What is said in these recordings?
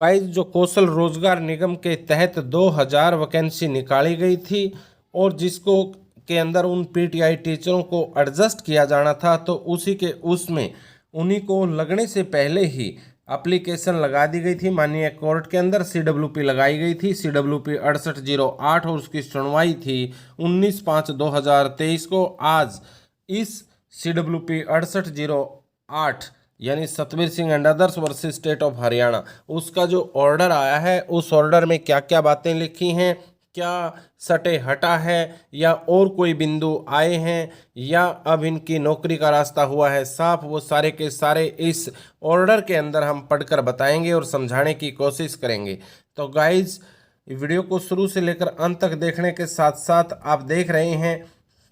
Guys, जो कौशल रोजगार निगम के तहत 2000 वैकेंसी निकाली गई थी और जिसको के अंदर उन पीटीआई टीचरों को एडजस्ट किया जाना था, तो उसी के उसमें उन्हीं को लगने से पहले ही एप्लीकेशन लगा दी गई थी माननीय कोर्ट के अंदर। सीडब्ल्यूपी लगाई गई थी, सीडब्ल्यूपी 6808, और उसकी सुनवाई थी 19/5/2023 को। आज इस सीडब्ल्यूपी 6808 यानी Satvir Singh and others versus state of Haryana, उसका जो ऑर्डर आया है, उस ऑर्डर में क्या क्या बातें लिखी हैं, क्या सटे हटा है या और कोई बिंदु आए हैं या अब इनकी नौकरी का रास्ता हुआ है साफ, वो सारे के सारे इस ऑर्डर के अंदर हम पढ़कर बताएंगे और समझाने की कोशिश करेंगे। तो गाइज, वीडियो को शुरू से लेकर अंत तक देखने के साथ साथ आप देख रहे हैं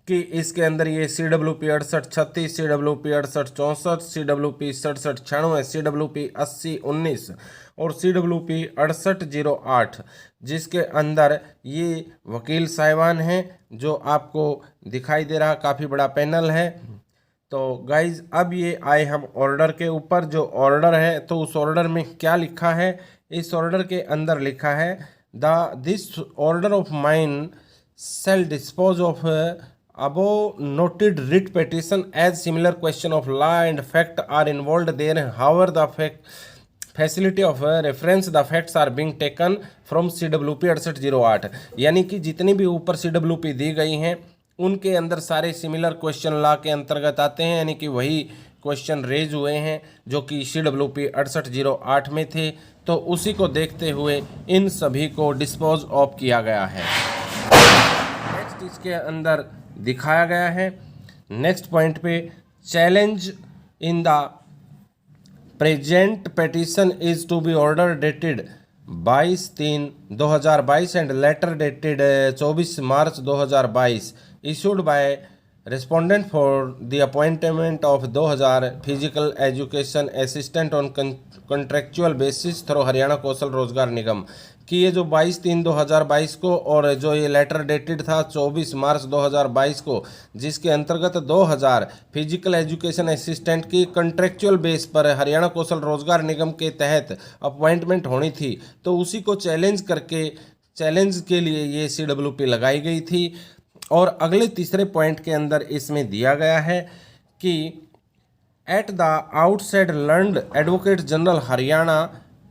कि इसके अंदर ये सीडब्ल्यूपी 6836, सीडब्ल्यूपी 6864, सीडब्ल्यूपी 6796, सीडब्ल्यूपी 8019 और सीडब्ल्यूपी 6808, जिसके अंदर ये वकील साहिबान हैं जो आपको दिखाई दे रहा, काफ़ी बड़ा पैनल है। तो गाइज, अब ये आए हम ऑर्डर के ऊपर। जो ऑर्डर है, तो उस ऑर्डर में क्या लिखा है? इस ऑर्डर के अंदर लिखा है this order of mine shall dispose of above noted writ petition as similar question of law and fact are involved there. However, the facility of reference the facts are being taken from CWP 6808, यानी कि जितनी भी ऊपर CWP दी गई हैं उनके अंदर सारे सिमिलर क्वेश्चन लॉ के अंतर्गत आते हैं, यानी कि वही क्वेश्चन रेज हुए हैं जो कि CWP 6808 में थे। तो उसी को देखते हुए इन सभी को डिस्पोज ऑफ किया गया है। नेक्स्ट इसके अंदर दिखाया गया है, नेक्स्ट पॉइंट पे, challenge in the present petition is to be order dated 22/3/2022 and letter dated 24 March 2022 issued by respondent for the appointment of 2000 physical education assistant on contractual basis through Haryana Kaushal Rozgar Nigam, कि ये जो 22/3/2022 को और जो ये लेटर डेटेड था 24 March 2022 को, जिसके अंतर्गत 2000 फिजिकल एजुकेशन असिस्टेंट की कॉन्ट्रेक्चुअल बेस पर हरियाणा कौशल रोजगार निगम के तहत अपॉइंटमेंट होनी थी, तो उसी को चैलेंज के लिए ये CWP लगाई गई थी। और अगले तीसरे पॉइंट के अंदर इसमें दिया गया है कि at the outside learned advocate general Haryana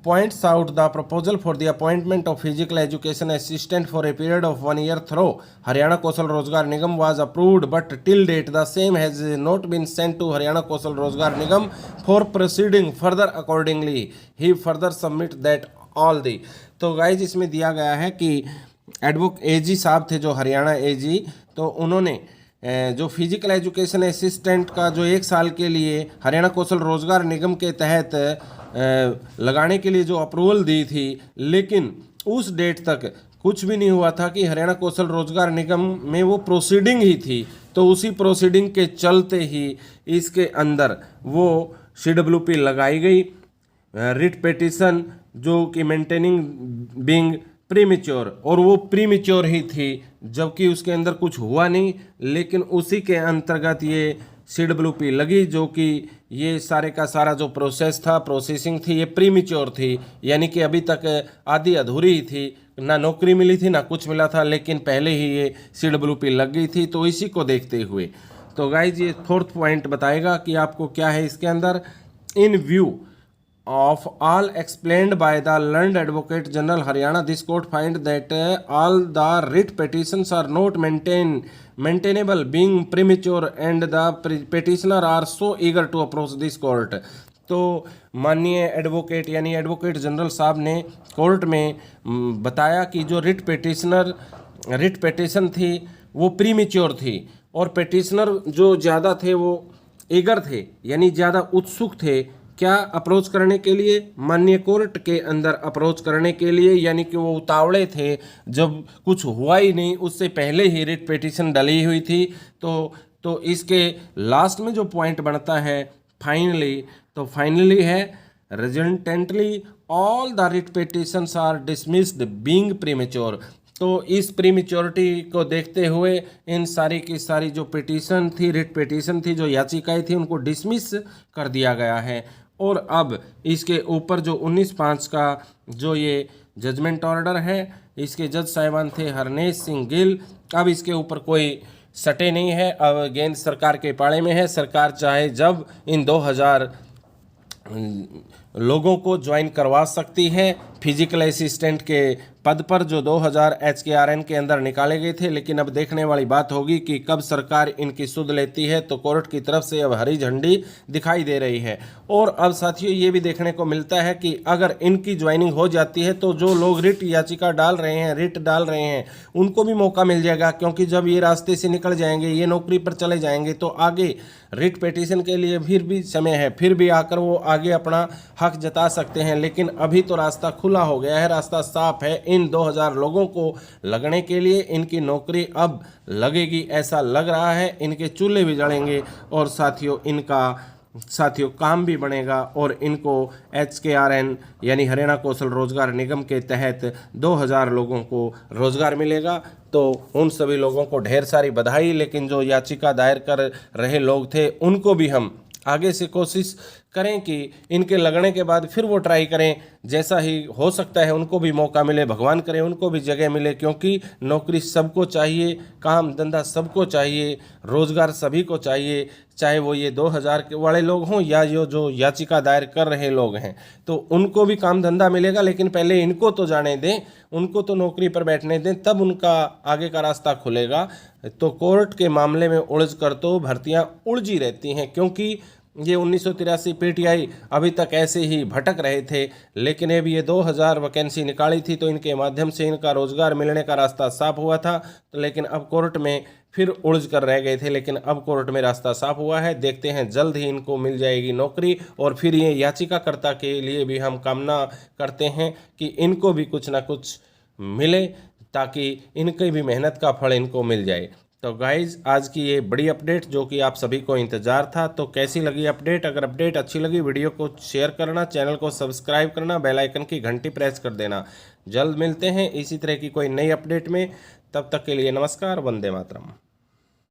points out the proposal for the appointment of physical education assistant for a period of 1 year through Haryana Kaushal Rozgar Nigam was approved, but till date the same has not been sent to Haryana Kaushal Rozgar Nigam for proceeding further. Accordingly, he further submit that all the, तो guys इसमें दिया गया है कि AG साहब थे जो Haryana AG, तो उन्होंने जो फिजिकल एजुकेशन असिस्टेंट का जो 1 साल के लिए हरियाणा कौशल रोजगार निगम के तहत लगाने के लिए जो अप्रूवल दी थी, लेकिन उस डेट तक कुछ भी नहीं हुआ था कि हरियाणा कौशल रोजगार निगम में वो प्रोसीडिंग ही थी। तो उसी प्रोसीडिंग के चलते ही इसके अंदर वो CWP लगाई गई, रिट पेटिशन, जो कि मेंटेनिंग बिंग प्रीमेच्योर, और वो प्रीमेच्योर ही थी जबकि उसके अंदर कुछ हुआ नहीं, लेकिन उसी के अंतर्गत ये CWP लगी, जो कि ये सारे का सारा जो प्रोसेस था, प्रोसेसिंग थी, ये प्रीमेच्योर थी, यानी कि अभी तक आधी अधूरी ही थी, ना नौकरी मिली थी ना कुछ मिला था, लेकिन पहले ही ये CWP लग गई थी। तो इसी को देखते हुए, तो गाइज ये 4th पॉइंट बताएगा कि आपको क्या है इसके अंदर। इन view of all explained by the learned advocate general Haryana, this court find that all the writ petitions are not maintainable being premature and the petitioner are so eager to approach this court। तो माननीय advocate यानी advocate general साहब ने court में बताया कि जो writ petition थी वो प्रीमेच्योर थी, और पेटिशनर जो ज़्यादा थे वो ईगर थे, यानी ज़्यादा उत्सुक थे क्या अप्रोच करने के लिए, माननीय कोर्ट के अंदर अप्रोच करने के लिए, यानी कि वो उतावले थे, जब कुछ हुआ ही नहीं उससे पहले ही रिट पिटीशन डली हुई थी। तो इसके लास्ट में जो पॉइंट बनता है फाइनली, तो फाइनली है resultantly all the writ petitions are dismissed being premature. तो इस प्रीमेच्योरिटी को देखते हुए इन सारी की सारी जो पिटीशन थी, रिट पिटीशन थी, जो याचिकाएं थी, उनको डिसमिस कर दिया गया है और अब इसके ऊपर जो 19/5 का जो ये जजमेंट ऑर्डर है, इसके जज साहिबान थे हरनेश सिंह गिल। अब इसके ऊपर कोई सटे नहीं है, अब गेंद सरकार के पाले में है। सरकार चाहे जब इन 2000 लोगों को ज्वाइन करवा सकती है फिजिकल असिस्टेंट के पद पर, जो 2000 HKRN के अंदर निकाले गए थे। लेकिन अब देखने वाली बात होगी कि कब सरकार इनकी सुध लेती है। तो कोर्ट की तरफ से अब हरी झंडी दिखाई दे रही है। और अब साथियों ये भी देखने को मिलता है कि अगर इनकी ज्वाइनिंग हो जाती है तो जो लोग रिट याचिका डाल रहे हैं, रिट डाल रहे हैं, उनको भी मौका मिल जाएगा। क्योंकि जब ये रास्ते से निकल जाएंगे, ये नौकरी पर चले जाएंगे, तो आगे रिट पिटीशन के लिए फिर भी समय है, फिर भी आकर वो आगे अपना हक जता सकते हैं। लेकिन अभी तो रास्ता खुला हो गया है, रास्ता साफ है। इन 2000 लोगों को लगने के लिए इनकी नौकरी अब लगेगी, ऐसा लग रहा है। इनके चूल्हे भी जलेंगे और साथियों काम भी बनेगा और इनको HKRN यानी हरियाणा कौशल रोजगार निगम के तहत 2000 लोगों को रोजगार मिलेगा। तो उन सभी लोगों को ढेर सारी बधाई। लेकिन जो याचिका दायर कर रहे लोग थे, उनको भी हम आगे से कोशिश करें कि इनके लगने के बाद फिर वो ट्राई करें, जैसा ही हो सकता है उनको भी मौका मिले, भगवान करे उनको भी जगह मिले। क्योंकि नौकरी सबको चाहिए, काम धंधा सबको चाहिए, रोजगार सभी को चाहिए, चाहे वो ये 2000 के वाले लोग हों या जो याचिका दायर कर रहे लोग हैं, तो उनको भी काम धंधा मिलेगा। लेकिन पहले इनको तो जाने दें, उनको तो नौकरी पर बैठने दें, तब उनका आगे का रास्ता खुलेगा। तो कोर्ट के मामले में उलझ कर तो भर्तियां उलझी रहती हैं, क्योंकि ये 1983 PTI अभी तक ऐसे ही भटक रहे थे। लेकिन अब ये 2000 वैकेंसी निकाली थी, तो इनके माध्यम से इनका रोजगार मिलने का रास्ता साफ हुआ था। तो लेकिन अब कोर्ट में फिर उलझ कर रह गए थे, लेकिन अब कोर्ट में रास्ता साफ हुआ है। देखते हैं जल्द ही इनको मिल जाएगी नौकरी। और फिर ये याचिकाकर्ता के लिए भी हम कामना करते हैं कि इनको भी कुछ ना कुछ मिले, ताकि इनकी भी मेहनत का फल इनको मिल जाए। तो गाइज, आज की ये बड़ी अपडेट जो कि आप सभी को इंतज़ार था। तो कैसी लगी अपडेट? अगर अपडेट अच्छी लगी, वीडियो को शेयर करना, चैनल को सब्सक्राइब करना, बेल आइकन की घंटी प्रेस कर देना। जल्द मिलते हैं इसी तरह की कोई नई अपडेट में। तब तक के लिए नमस्कार, वंदे मातरम।